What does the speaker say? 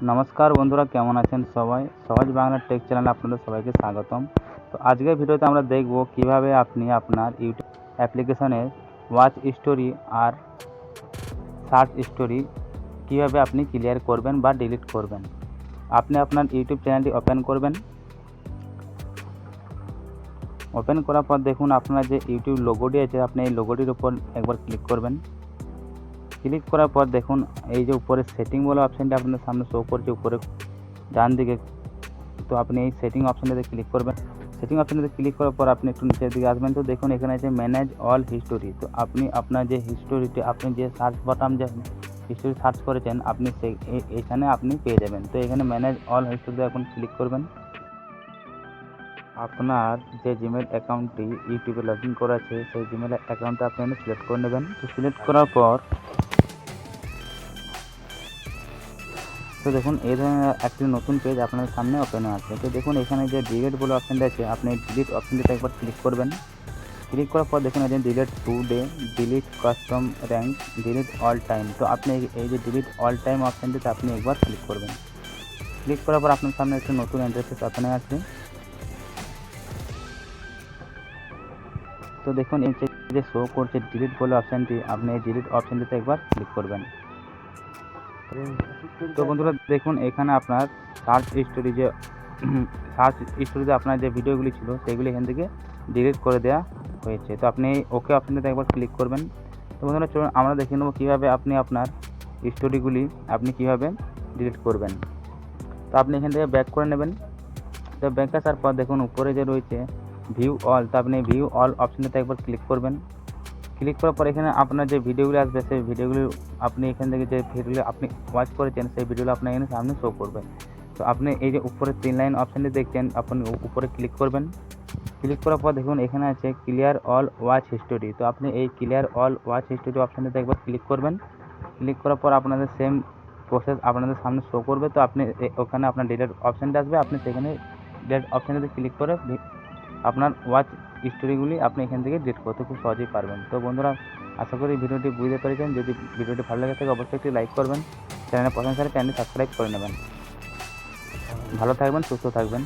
নমস্কার বন্ধুরা, কেমন আছেন সবাই? সহজ বাংলা টেক চ্যানেলে আপনাদের সবাইকে স্বাগতম। তো আজকের ভিডিওতে আমরা দেখব কিভাবে আপনি আপনার ইউটিউব অ্যাপ্লিকেশনে ওয়াচ স্টোরি আর সার্চ স্টোরি কিভাবে আপনি ক্লিয়ার করবেন বা ডিলিট করবেন। আপনি আপনার ইউটিউব চ্যানেলটি ওপেন করবেন। ওপেন করার পর দেখুন আপনার যে ইউটিউব লোগোটি আছে, আপনি এই লোগোটির উপর একবার ক্লিক করবেন। ক্লিক করার পর দেখুন এই যে উপরে সেটিং বলে অপশানটি আপনাদের সামনে শো করছে উপরে ডান দিকে। তো আপনি এই সেটিং অপশানটাতে ক্লিক করবেন। সেটিং অপশানটাতে ক্লিক করার পর আপনি একটু নিচের দিকে আসবেন। তো দেখুন এখানে আছে ম্যানেজ অল হিস্টোরি। তো আপনি আপনার যে হিস্টোরিটি, আপনি যে সার্চ বাটন যে হিস্টোরি সার্চ করেছেন, আপনি এখানে আপনি পেয়ে যাবেন। তো এখানে ম্যানেজ অল হিস্টোরিতে এখন ক্লিক করবেন। আপনার যে জিমেল অ্যাকাউন্টটি ইউটিউবে লগ ইন করা আছে, সেই জিমেল অ্যাকাউন্টটা আপনি সিলেক্ট করে নেবেন। তো সিলেক্ট করার পর তো দেখুন এই ধরনের একটি নতুন পেজ আপনার সামনে ওপেন আছে। তো দেখুন এখানে যে ডিলিট বলে অপশানটা আছে, আপনি ডিলিট অপশানটিতে একবার ক্লিক করবেন। ক্লিক করার পর দেখুন এই যে delete today, delete custom rank, delete all time. তো আপনি এই যে ডিলিট অল টাইম অপশানটিতে আপনি একবার ক্লিক করবেন। ক্লিক করার পর আপনার সামনে একটি নতুন ইন্টারফেস ওপেন আছে। তো দেখুন এই যে শো করছে ডিলিট বলে অপশানটি, আপনি এই ডিলিট অপশানটিতে একবার ক্লিক করবেন। তো বন্ধুরা দেখুন এখানে আপনার সার্চ স্টোরিতে আপনার যে ভিডিওগুলি ছিল সেগুলি এখান থেকে ডিলিট করে দেওয়া হয়েছে। তো আপনি ওকে অপশানটিতে একবার ক্লিক করবেন। তো বন্ধুরা চলুন আমরা দেখে নেব কীভাবে আপনি আপনার স্টোরিগুলি আপনি কীভাবে ডিলিট করবেন। তো আপনি এখান থেকে ব্যাক করে নেবেন। তো ব্যাক আসার পর দেখুন উপরে যে রয়েছে ভিউ অল, তো আপনি ভিউ অল অপশানটিতে একবার ক্লিক করবেন। ক্লিক করার পর এখানে আপনার যে ভিডিওগুলি আসবে সেই ভিডিওগুলি আপনি এখান থেকে যে ভিডিওগুলো আপনি ওয়াচ করেছেন সেই ভিডিওগুলো আপনার এখানে সামনে শো করবে। তো আপনি এই যে উপরে 3 লাইন অপশানটি দেখছেন, আপনি উপরে ক্লিক করবেন। ক্লিক করার পর দেখুন এখানে আছে ক্লিয়ার অল ওয়াচ হিস্টোরি। তো আপনি এই ক্লিয়ার অল ওয়াচ হিস্টোরি অপশানটিতে একবার ক্লিক করবেন। ক্লিক করার পর আপনাদের সেম প্রসেস আপনাদের সামনে শো করবে। তো আপনি ওখানে আপনার ডিলিট অপশানটা আসবে, আপনি সেখানে ডিলিট অপশানটিতে ক্লিক করে আপনার ওয়াচ স্টোরিগুলি আপনি এখান থেকে ডিলিট করতে খুব সহজেই পারবেন। তো বন্ধুরা আশা করি ভিডিওটি বুঝতে পেরেছেন। যদি ভিডিওটি ভালো লাগে থাকে অবশ্যই একটি লাইক করবেন, চ্যানেলে পছন্দ হলে চ্যানেলটি সাবস্ক্রাইব করে নেবেন। ভালো থাকবেন, সুস্থ থাকবেন।